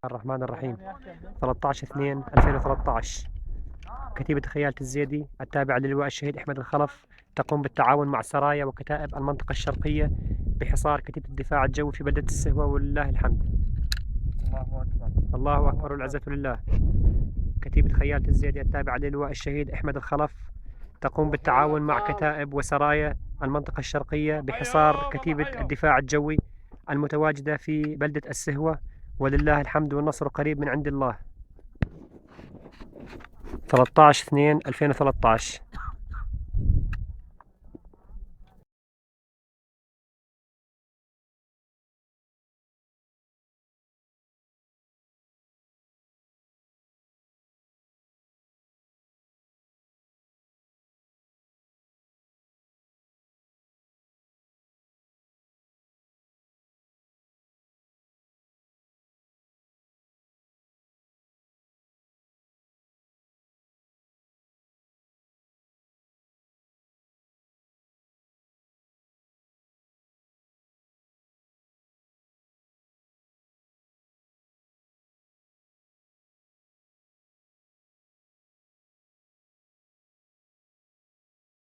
الرحمن الرحيم. 13/2/2013 كتيبة خيالة الزيدي التابعة للواء الشهيد أحمد الخلف تقوم بالتعاون مع سرايا وكتائب المنطقة الشرقية بحصار كتيبة الدفاع الجوي في بلدة السهوة، ولله الحمد. الله أكبر. الله أكبر والعزة لله. كتيبة خيالة الزيدي التابعة للواء الشهيد أحمد الخلف تقوم بالتعاون مع كتائب وسرايا المنطقة الشرقية بحصار كتيبة الدفاع الجوي المتواجدة في بلدة السهوة، ولله الحمد والنصر قريب من عند الله. 13/2/2013.